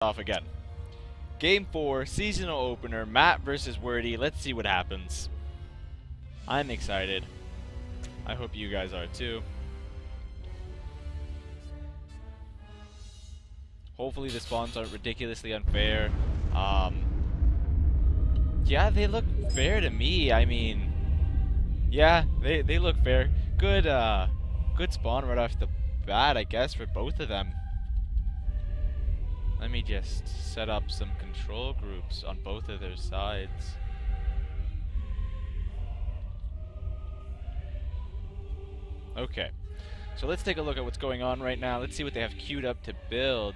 Off again. Game 4, seasonal opener, Matt versus Werty. Let's see what happens. I'm excited. I hope you guys are too. Hopefully the spawns aren't ridiculously unfair. Yeah, they look fair to me. I mean, yeah, they look fair. Good spawn right off the bat, I guess, for both of them. Let me just set up some control groups on both of their sides. Okay, so let's take a look at what's going on right now. Let's see what they have queued up to build.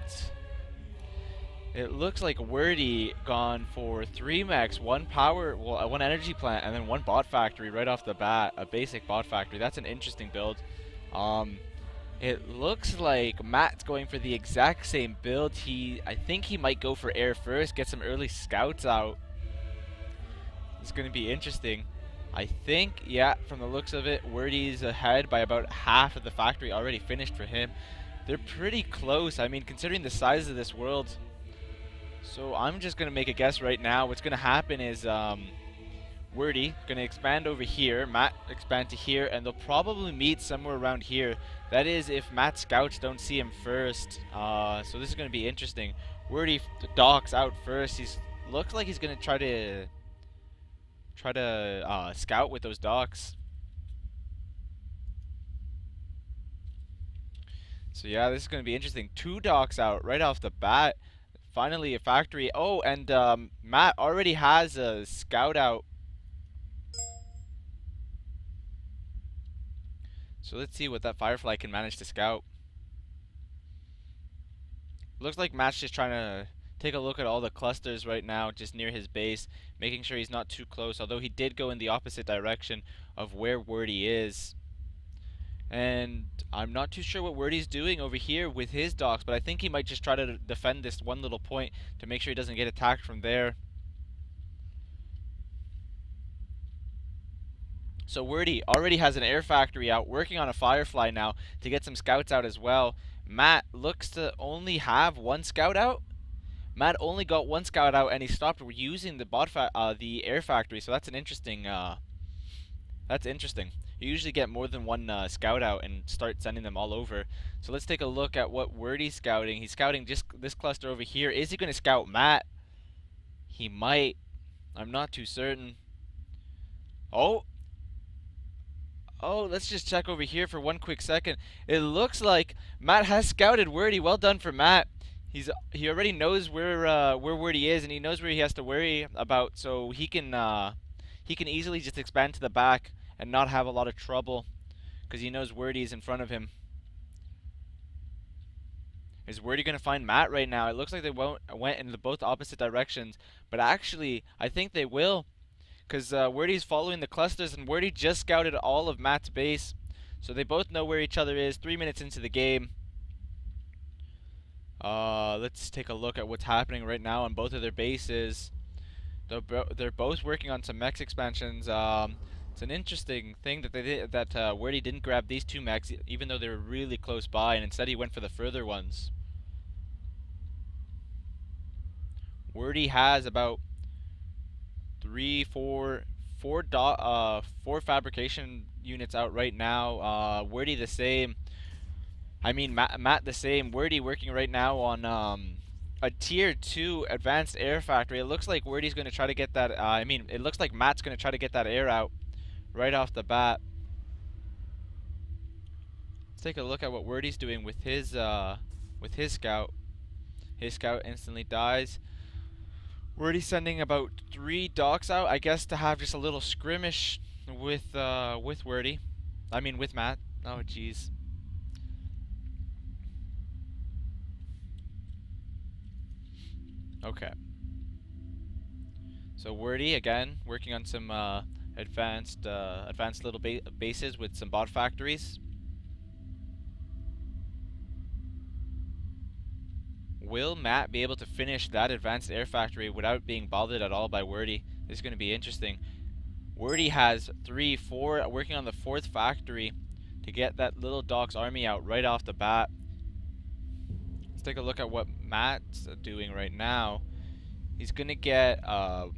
It looks like Werty gone for 3 mechs, 1 power, well, 1 energy plant, and then 1 bot factory right off the bat. A basic bot factory. That's an interesting build. It looks like Matt's going for the exact same build. I think he might go for air first, get some early scouts out. It's going to be interesting. I think, yeah, from the looks of it, Werty's ahead by about half of the factory already finished for him. They're pretty close, I mean, considering the size of this world. So I'm just going to make a guess right now. What's going to happen is Werty going to expand over here, Matt expand to here, and they'll probably meet somewhere around here. That is if Matt's scouts don't see him first. So this is going to be interesting. Werty docks out first. Looks like he's going to try to scout with those docks. So yeah, this is going to be interesting. 2 docks out right off the bat. Finally a factory. Oh, and Matt already has a scout out. So let's see what that Firefly can manage to scout. Looks like Matt's just trying to take a look at all the clusters right now just near his base, making sure he's not too close, although he did go in the opposite direction of where Werty is. And I'm not too sure what Werty's doing over here with his docks, but I think he might just try to defend this one little point to make sure he doesn't get attacked from there. So Werty already has an air factory out, working on a Firefly now to get some scouts out as well. Matt looks to only have 1 scout out. Matt only got 1 scout out, and he stopped using the air factory. So that's an interesting. That's interesting. You usually get more than 1 scout out and start sending them all over. So let's take a look at what Werty's scouting. He's scouting just this cluster over here. Is he going to scout Matt? He might. I'm not too certain. Oh, let's just check over here for 1 quick second. It looks like Matt has scouted Werty. Well done for Matt. He already knows where Werty is, and he knows where he has to worry about. So he can easily just expand to the back and not have a lot of trouble because he knows Werty is in front of him. Is Werty going to find Matt right now? It looks like they went in both opposite directions, but actually I think they will. Because Werty's following the clusters, and Werty just scouted all of Matt's base. So they both know where each other is 3 minutes into the game. Let's take a look at what's happening right now on both of their bases. They're both working on some mechs expansions. It's an interesting thing that Werty didn't grab these 2 mechs, even though they were really close by, and instead he went for the further ones. Werty has about 4 fabrication units out right now. Werty the same. I mean, Matt the same. Werty working right now on a tier 2 advanced air factory. It looks like Werty's going to try to get that. It looks like Matt's going to try to get that air out right off the bat. Let's take a look at what Werty's doing with his scout. His scout instantly dies. Werty's sending about 3 docks out, I guess, to have just a little skirmish with Werty. I mean, with Matt. Oh, jeez. Okay. So Werty again working on some advanced little bases with some bot factories. Will Matt be able to finish that advanced air factory without being bothered at all by Werty? This is going to be interesting. Werty has 3, 4 working on the 4th factory to get that little Doc's army out right off the bat. take a look at what Matt's doing right now. He's gonna get AA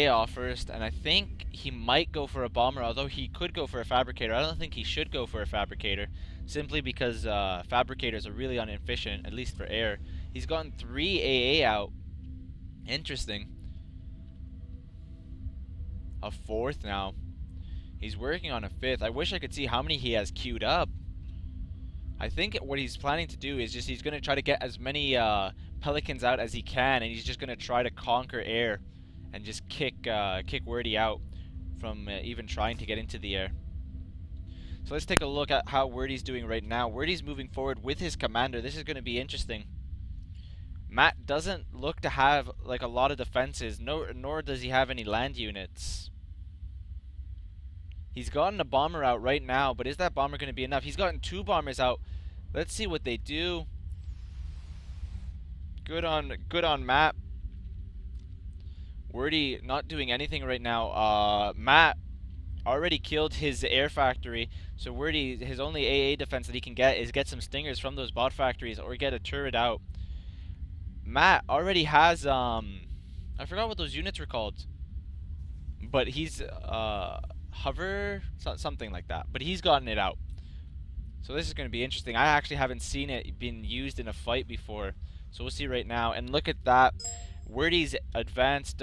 off first, and I think he might go for a bomber, although he could go for a fabricator. I don't think he should go for a fabricator, simply because fabricators are really inefficient, at least for air. He's gotten 3 AA out. Interesting. A 4th now. He's working on a 5th. I wish I could see how many he has queued up. I think what he's planning to do is he's going to try to get as many pelicans out as he can, and he's just going to try to conquer air and just kick Werty out from even trying to get into the air. So let's take a look at how Werty's doing right now. Werty's moving forward with his commander. This is going to be interesting. Matt doesn't look to have like a lot of defenses, nor does he have any land units. He's gotten a bomber out right now, but is that bomber going to be enough? He's gotten 2 bombers out. Let's see what they do. Good on Matt. Werty not doing anything right now. Matt already killed his air factory, so Werty, his only AA defense that he can get is get some stingers from those bot factories or get a turret out. Matt already has I forgot what those units were called, but he's hover, something like that, but he's gotten it out. So this is going to be interesting. I actually haven't seen it being used in a fight before, so we'll see right now. And look at that, Werty's advanced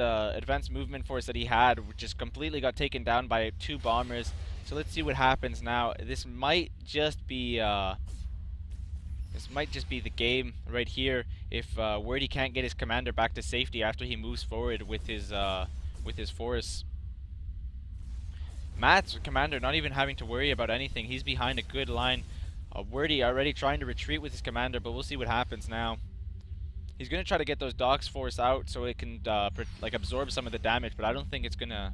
movement force that he had just completely got taken down by 2 bombers. So let's see what happens now. This might just be the game right here if Werty can't get his commander back to safety after he moves forward with his force. Matt's commander not even having to worry about anything. He's behind a good line. Werty already trying to retreat with his commander, but we'll see what happens now. He's going to try to get those Docks Force out so it can like absorb some of the damage, but I don't think it's going to...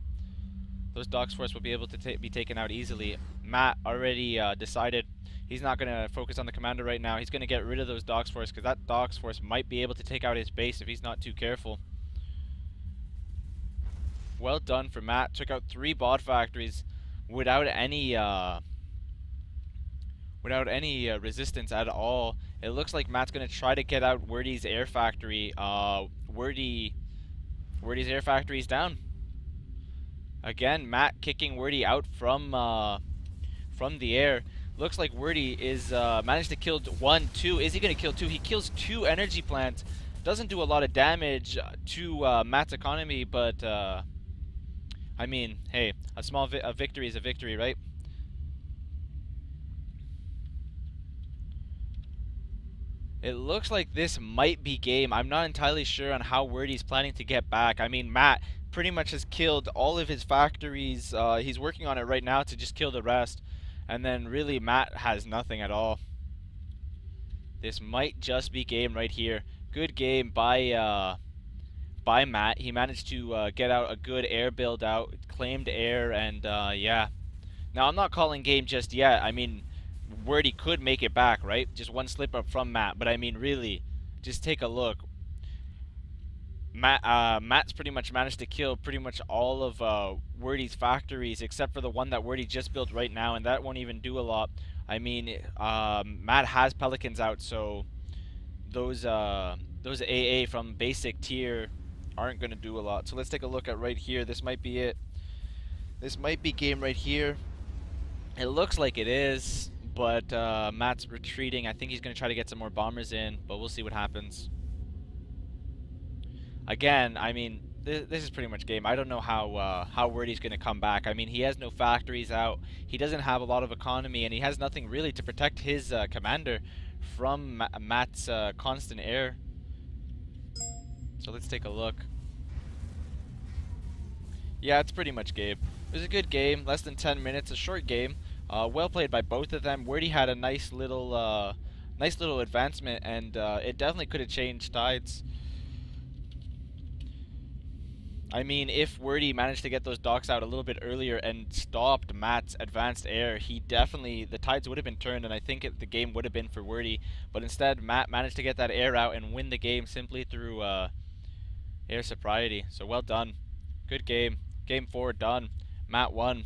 Those Docks Force will be able to be taken out easily. Matt already decided he's not going to focus on the commander right now. He's going to get rid of those Docks Force because that Docks Force might be able to take out his base if he's not too careful. Well done for Matt. Took out 3 bot factories without any resistance at all. It looks like Matt's gonna try to get out Werty's air factory. Werty's air factory is down. Again, Matt kicking Werty out from the air. Looks like Werty is managed to kill 1, 2. Is he gonna kill 2? He kills 2 energy plants. Doesn't do a lot of damage to Matt's economy, but I mean, hey, a victory is a victory, right? It looks like this might be game. I'm not entirely sure on how Werty's planning to get back. I mean, Matt pretty much has killed all of his factories. He's working on it right now to just kill the rest. And then really Matt has nothing at all. This might just be game right here. Good game by Matt. He managed to get out a good air build out, claimed air, and yeah. Now I'm not calling game just yet. I mean, Werty could make it back, right? Just one slip up from Matt, but I mean, really, just take a look. Matt's pretty much managed to kill pretty much all of Werty's factories except for the one that Werty just built right now, and that won't even do a lot. I mean, Matt has pelicans out, so those AA from basic tier aren't going to do a lot. So let's take a look at right here. This might be it. This might be game right here. It looks like it is, but Matt's retreating. I think he's going to try to get some more bombers in, but we'll see what happens. Again, I mean, this is pretty much game. I don't know how Werty's going to come back. I mean, he has no factories out. He doesn't have a lot of economy, and he has nothing really to protect his commander from Matt's constant air. So let's take a look. Yeah, it's pretty much game. It was a good game, less than 10 minutes, a short game. Well played by both of them. Werty had a nice little advancement, and it definitely could have changed tides. I mean, if Werty managed to get those docks out a little bit earlier and stopped Matt's advanced air, the tides would have been turned, and I think the game would have been for Werty. But instead, Matt managed to get that air out and win the game simply through air sobriety. So well done. Good game. Game 4 done. Matt won.